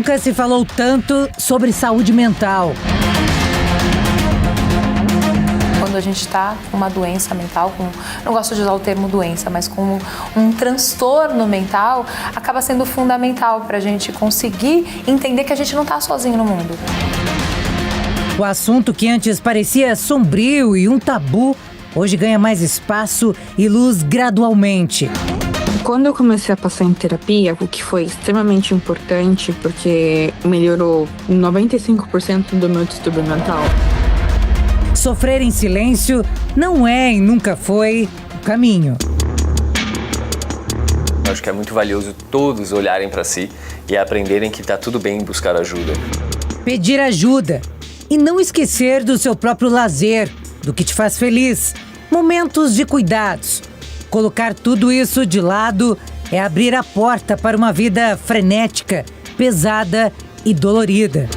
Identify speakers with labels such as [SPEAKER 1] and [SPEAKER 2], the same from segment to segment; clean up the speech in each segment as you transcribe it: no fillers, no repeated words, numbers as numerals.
[SPEAKER 1] Nunca se falou tanto sobre saúde mental.
[SPEAKER 2] Quando a gente está com uma doença mental, não gosto de usar o termo doença, mas com um transtorno mental, acaba sendo fundamental para a gente conseguir entender que a gente não está sozinho no mundo.
[SPEAKER 1] O assunto que antes parecia sombrio e um tabu, hoje ganha mais espaço e luz gradualmente.
[SPEAKER 3] Quando eu comecei a passar em terapia, o que foi extremamente importante, porque melhorou 95% do meu distúrbio mental.
[SPEAKER 1] Sofrer em silêncio não é e nunca foi o caminho.
[SPEAKER 4] Acho que é muito valioso todos olharem para si e aprenderem que está tudo bem buscar ajuda.
[SPEAKER 1] Pedir ajuda e não esquecer do seu próprio lazer, do que te faz feliz, momentos de cuidados. Colocar tudo isso de lado é abrir a porta para uma vida frenética, pesada e dolorida.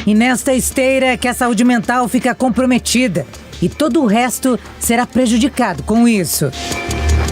[SPEAKER 1] E nesta esteira que a saúde mental fica comprometida e todo o resto será prejudicado com isso.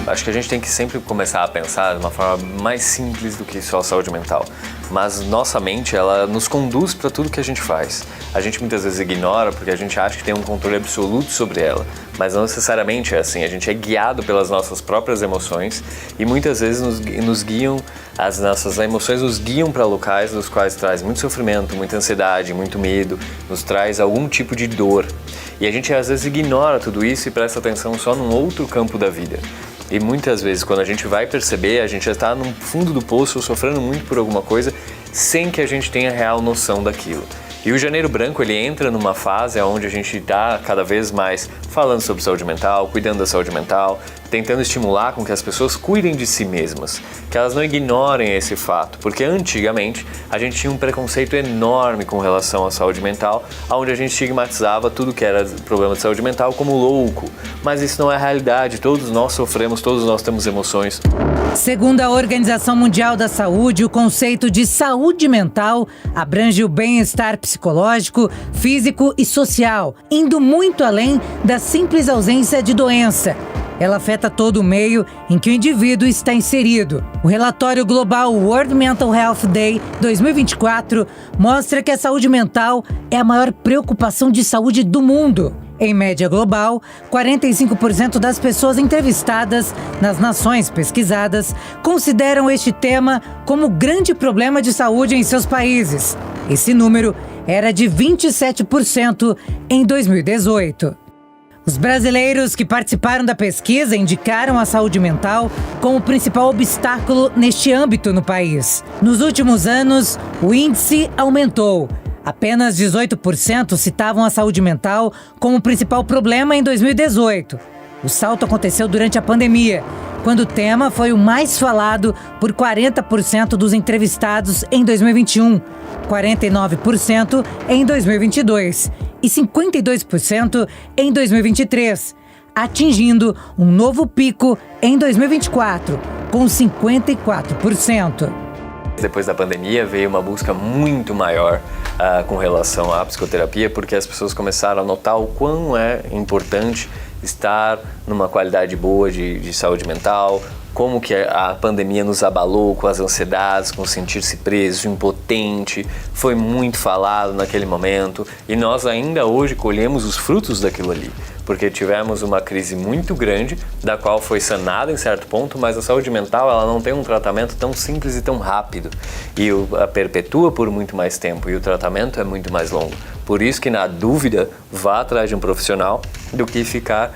[SPEAKER 4] Acho que a gente tem que sempre começar a pensar de uma forma mais simples do que só a saúde mental. Mas nossa mente, ela nos conduz para tudo que a gente faz. A gente muitas vezes ignora porque a gente acha que tem um controle absoluto sobre ela. Mas não necessariamente é assim. A gente é guiado pelas nossas próprias emoções e muitas vezes nos guiam, as nossas emoções nos guiam para locais dos quais traz muito sofrimento, muita ansiedade, muito medo, nos traz algum tipo de dor. E a gente às vezes ignora tudo isso e presta atenção só num outro campo da vida. E muitas vezes, quando a gente vai perceber, a gente já está no fundo do poço, sofrendo muito por alguma coisa, sem que a gente tenha real noção daquilo. E o Janeiro Branco, ele entra numa fase onde a gente está cada vez mais falando sobre saúde mental, cuidando da saúde mental, tentando estimular com que as pessoas cuidem de si mesmas, que elas não ignorem esse fato, porque antigamente a gente tinha um preconceito enorme com relação à saúde mental, onde a gente estigmatizava tudo que era problema de saúde mental como louco, mas isso não é a realidade, todos nós sofremos, todos nós temos emoções.
[SPEAKER 1] Segundo a Organização Mundial da Saúde, o conceito de saúde mental abrange o bem-estar psicológico, físico e social, indo muito além da simples ausência de doença. Ela afeta todo o meio em que o indivíduo está inserido. O relatório global World Mental Health Day 2024 mostra que a saúde mental é a maior preocupação de saúde do mundo. Em média global, 45% das pessoas entrevistadas nas nações pesquisadas consideram este tema como grande problema de saúde em seus países. Esse número era de 27% em 2018. Os brasileiros que participaram da pesquisa indicaram a saúde mental como o principal obstáculo neste âmbito no país. Nos últimos anos, o índice aumentou. Apenas 18% citavam a saúde mental como o principal problema em 2018. O salto aconteceu durante a pandemia, quando o tema foi o mais falado por 40% dos entrevistados em 2021, 49% em 2022 e 52% em 2023, atingindo um novo pico em 2024, com 54%.
[SPEAKER 4] Depois da pandemia veio uma busca muito maior com relação à psicoterapia, porque as pessoas começaram a notar o quão é importante estar numa qualidade boa de saúde mental, como que a pandemia nos abalou com as ansiedades, com sentir-se preso, impotente, foi muito falado naquele momento e nós ainda hoje colhemos os frutos daquilo ali, porque tivemos uma crise muito grande, da qual foi sanada em certo ponto, mas a saúde mental ela não tem um tratamento tão simples e tão rápido e a perpetua por muito mais tempo e o tratamento é muito mais longo. Por isso que na dúvida, vá atrás de um profissional do que ficar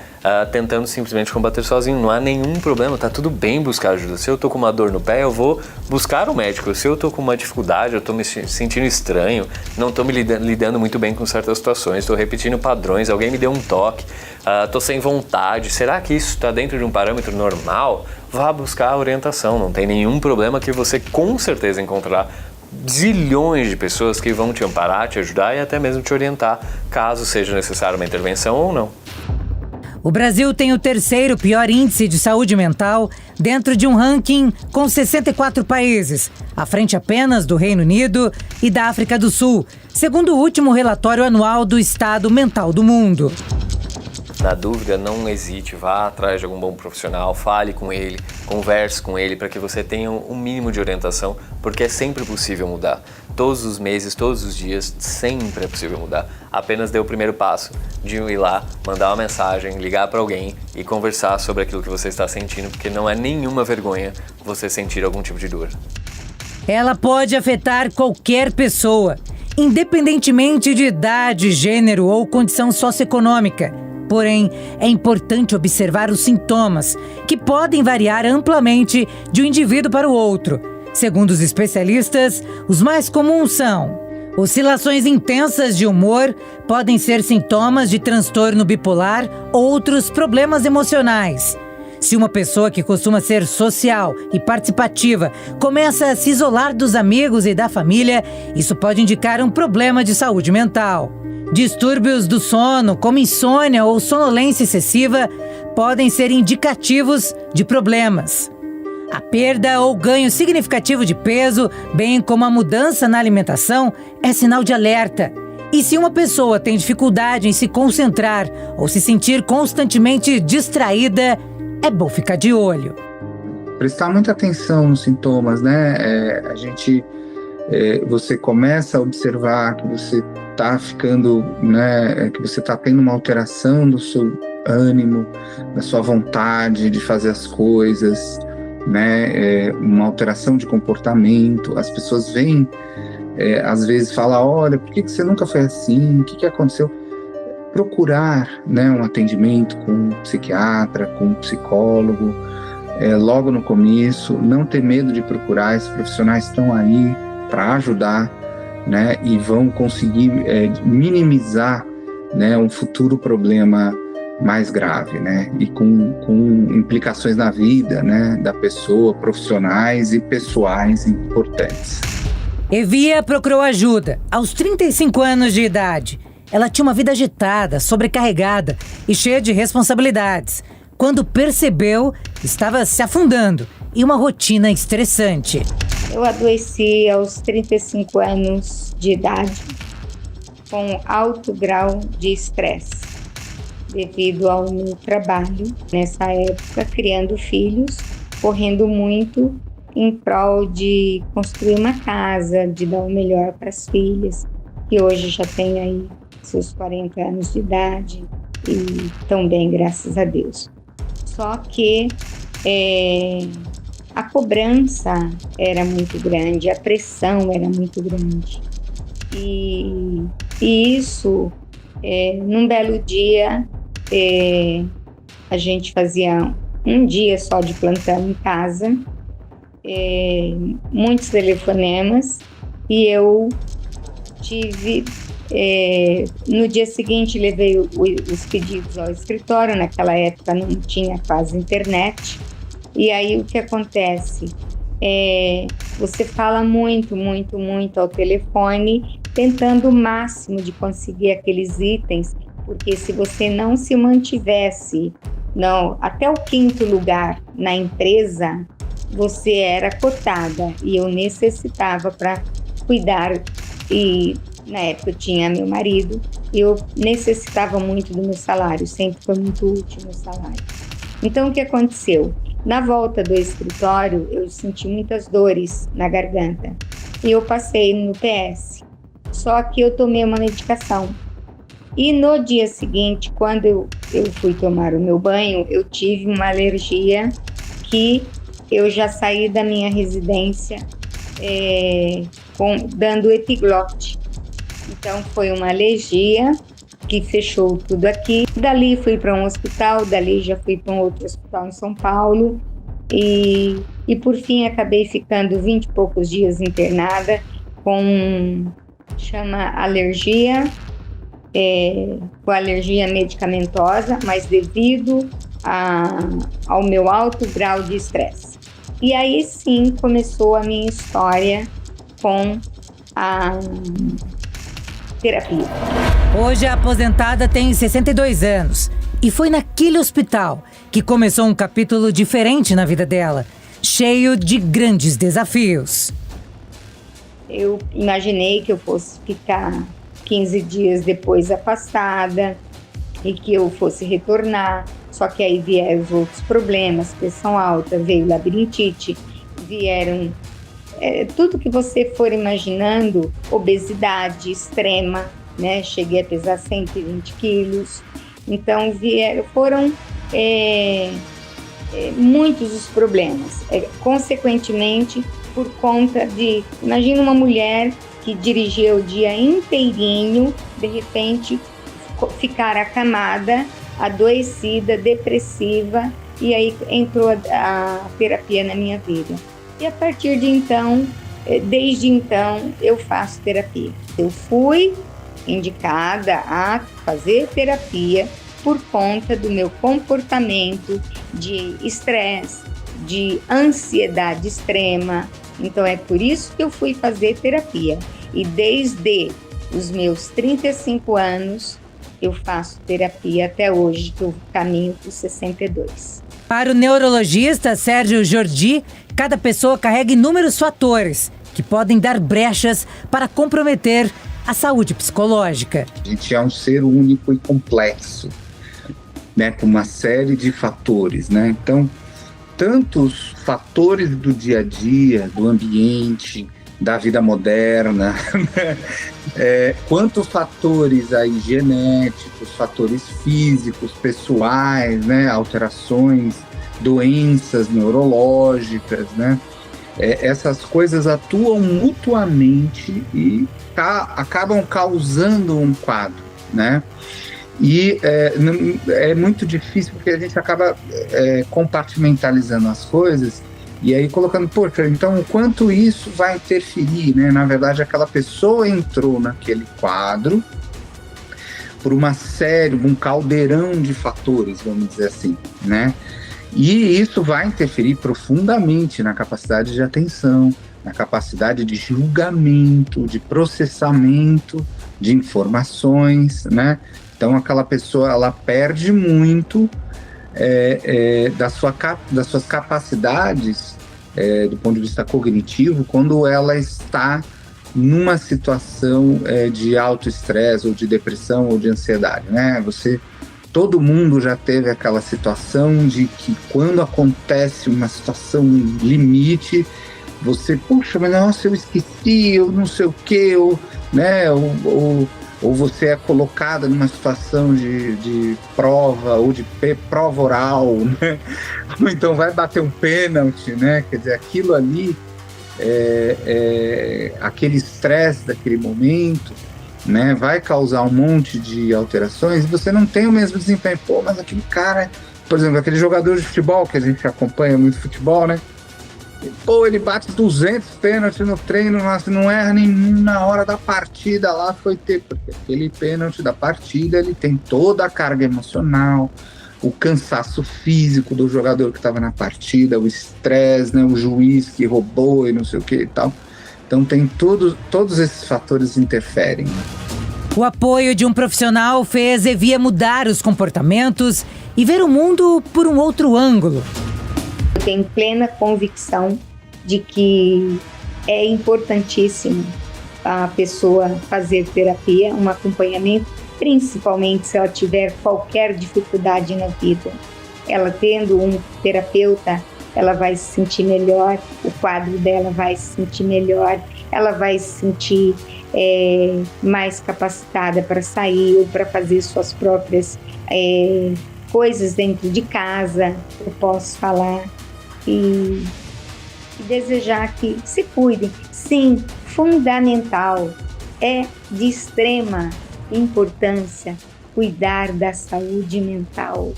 [SPEAKER 4] tentando simplesmente combater sozinho. Não há nenhum problema, tá tudo bem buscar ajuda. Se eu tô com uma dor no pé, eu vou buscar um médico. Se eu tô com uma dificuldade, eu tô me sentindo estranho, não tô me lidando muito bem com certas situações, tô repetindo padrões, alguém me deu um toque, tô sem vontade, será que isso está dentro de um parâmetro normal? Vá buscar orientação, não tem nenhum problema que você com certeza encontrará zilhões de pessoas que vão te amparar, te ajudar e até mesmo te orientar, caso seja necessária uma intervenção ou não.
[SPEAKER 1] O Brasil tem o terceiro pior índice de saúde mental dentro de um ranking com 64 países, à frente apenas do Reino Unido e da África do Sul, segundo o último relatório anual do Estado Mental do Mundo.
[SPEAKER 4] Na dúvida, não hesite, vá atrás de algum bom profissional, fale com ele, converse com ele para que você tenha um mínimo de orientação, porque é sempre possível mudar. Todos os meses, todos os dias, sempre é possível mudar. Apenas dê o primeiro passo de ir lá, mandar uma mensagem, ligar para alguém e conversar sobre aquilo que você está sentindo, porque não é nenhuma vergonha você sentir algum tipo de dor.
[SPEAKER 1] Ela pode afetar qualquer pessoa, independentemente de idade, gênero ou condição socioeconômica. Porém, é importante observar os sintomas, que podem variar amplamente de um indivíduo para o outro. Segundo os especialistas, os mais comuns são: oscilações intensas de humor podem ser sintomas de transtorno bipolar ou outros problemas emocionais. Se uma pessoa que costuma ser social e participativa começa a se isolar dos amigos e da família, isso pode indicar um problema de saúde mental. Distúrbios do sono, como insônia ou sonolência excessiva, podem ser indicativos de problemas. A perda ou ganho significativo de peso, bem como a mudança na alimentação, é sinal de alerta. E se uma pessoa tem dificuldade em se concentrar ou se sentir constantemente distraída, é bom ficar de olho.
[SPEAKER 5] Prestar muita atenção nos sintomas, né? Você começa a observar que você está ficando, né? Que você está tendo uma alteração do seu ânimo, da sua vontade de fazer as coisas, né? Uma alteração de comportamento. As pessoas vêm, às vezes, falam: olha, por que você nunca foi assim? O que aconteceu? Procurar, né, um atendimento com um psiquiatra, com um psicólogo, logo no começo. Não ter medo de procurar, esses profissionais estão aí para ajudar, né, e vão conseguir minimizar, né, um futuro problema mais grave, né, e com implicações na vida, né, da pessoa, profissionais e pessoais importantes.
[SPEAKER 1] Evia procurou ajuda aos 35 anos de idade. Ela tinha uma vida agitada, sobrecarregada e cheia de responsabilidades. Quando percebeu, estava se afundando em uma rotina estressante.
[SPEAKER 6] Eu adoeci aos 35 anos de idade com alto grau de estresse devido ao meu trabalho nessa época, criando filhos, correndo muito em prol de construir uma casa, de dar o melhor para as filhas, que hoje já tem aí seus 40 anos de idade e estão bem, graças a Deus. Só que a cobrança era muito grande, a pressão era muito grande. E isso, num belo dia, a gente fazia um dia só de plantão em casa, muitos telefonemas, e eu tive... no dia seguinte levei os pedidos ao escritório. Naquela época não tinha quase internet, e aí o que acontece? Você fala muito ao telefone, tentando o máximo de conseguir aqueles itens, porque se você não se mantivesse até o 5º lugar na empresa, você era cotada, e eu necessitava para cuidar. E na época eu tinha meu marido e eu necessitava muito do meu salário, sempre foi muito útil o meu salário. Então o que aconteceu? Na volta do escritório eu senti muitas dores na garganta e eu passei no PS, só que eu tomei uma medicação. E no dia seguinte, quando eu fui tomar o meu banho, eu tive uma alergia que eu já saí da minha residência dando epiglote. Então foi uma alergia que fechou tudo aqui. Dali fui para um hospital, dali já fui para um outro hospital em São Paulo e por fim acabei ficando 20 e poucos dias internada com alergia, com alergia medicamentosa, mas devido ao meu alto grau de estresse. E aí sim começou a minha história com a terapia.
[SPEAKER 1] Hoje a aposentada tem 62 anos e foi naquele hospital que começou um capítulo diferente na vida dela, cheio de grandes desafios.
[SPEAKER 6] Eu imaginei que eu fosse ficar 15 dias depois afastada, e que eu fosse retornar, só que aí vieram os outros problemas, pressão alta, veio labirintite, vieram tudo que você for imaginando, obesidade extrema, né? Cheguei a pesar 120 quilos, então foram muitos os problemas, consequentemente, por conta de, imagina uma mulher que dirigia o dia inteirinho, de repente ficar acamada, adoecida, depressiva, e aí entrou a terapia na minha vida. E a partir de então, desde então, eu faço terapia. Eu fui indicada a fazer terapia por conta do meu comportamento de estresse, de ansiedade extrema. Então é por isso que eu fui fazer terapia. E desde os meus 35 anos, eu faço terapia até hoje, que eu caminho para os 62.
[SPEAKER 1] Para o neurologista Sérgio Jordi, cada pessoa carrega inúmeros fatores que podem dar brechas para comprometer a saúde psicológica.
[SPEAKER 5] A gente é um ser único e complexo, né, com uma série de fatores, né? Então, tantos fatores do dia a dia, do ambiente, da vida moderna, né? Quantos fatores aí genéticos, fatores físicos, pessoais, né? Alterações, doenças neurológicas, né? Essas coisas atuam mutuamente e acabam causando um quadro, né? E é muito difícil porque a gente acaba compartimentalizando as coisas e aí colocando, poxa, então o quanto isso vai interferir, né? Na verdade, aquela pessoa entrou naquele quadro por uma série, um caldeirão de fatores, vamos dizer assim, né? E isso vai interferir profundamente na capacidade de atenção, na capacidade de julgamento, de processamento de informações, né? Então, aquela pessoa, ela perde muito das suas capacidades do ponto de vista cognitivo quando ela está numa situação de alto estresse ou de depressão ou de ansiedade, né? Todo mundo já teve aquela situação de que quando acontece uma situação limite, você, puxa, mas nossa, eu esqueci, eu não sei o quê, né? Ou você é colocada numa situação de prova, ou de prova oral, né? Ou então vai bater um pênalti, né? Quer dizer, aquilo ali, aquele estresse daquele momento, né? Vai causar um monte de alterações e você não tem o mesmo desempenho. Pô, mas aquele cara, por exemplo, aquele jogador de futebol, que a gente acompanha muito futebol, né? Pô, ele bate 200 pênaltis no treino, mas não erra nenhum na hora da partida lá, porque aquele pênalti da partida, ele tem toda a carga emocional, o cansaço físico do jogador que estava na partida, o estresse, né, o juiz que roubou e não sei o que e tal. Então tem todos esses fatores interferem.
[SPEAKER 1] O apoio de um profissional fez Evia mudar os comportamentos e ver o mundo por um outro ângulo.
[SPEAKER 6] Eu tenho plena convicção de que é importantíssimo a pessoa fazer terapia, um acompanhamento, principalmente se ela tiver qualquer dificuldade na vida. Ela tendo um terapeuta, ela vai se sentir melhor, o quadro dela vai se sentir melhor, ela vai se sentir mais capacitada para sair ou para fazer suas próprias coisas dentro de casa, eu posso falar. E desejar que se cuidem. Sim, fundamental, é de extrema importância cuidar da saúde mental.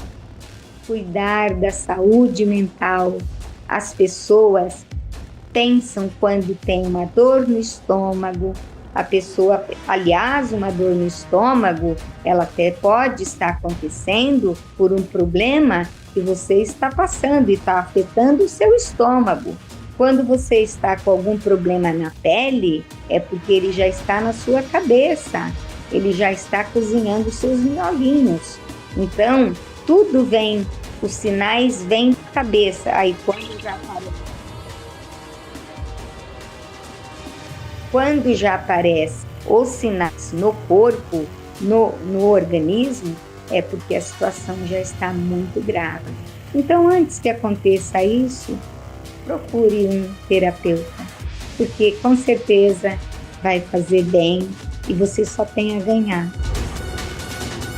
[SPEAKER 6] Cuidar da saúde mental. As pessoas pensam quando tem uma dor no estômago, uma dor no estômago, ela até pode estar acontecendo por um problema que você está passando e está afetando o seu estômago. Quando você está com algum problema na pele, é porque ele já está na sua cabeça, ele já está cozinhando os seus miolinhos. Então, tudo vem, os sinais vêm da cabeça. Aí quando já aparece os sinais no corpo, no organismo, é porque a situação já está muito grave. Então, antes que aconteça isso, procure um terapeuta, porque com certeza vai fazer bem e você só tem a ganhar.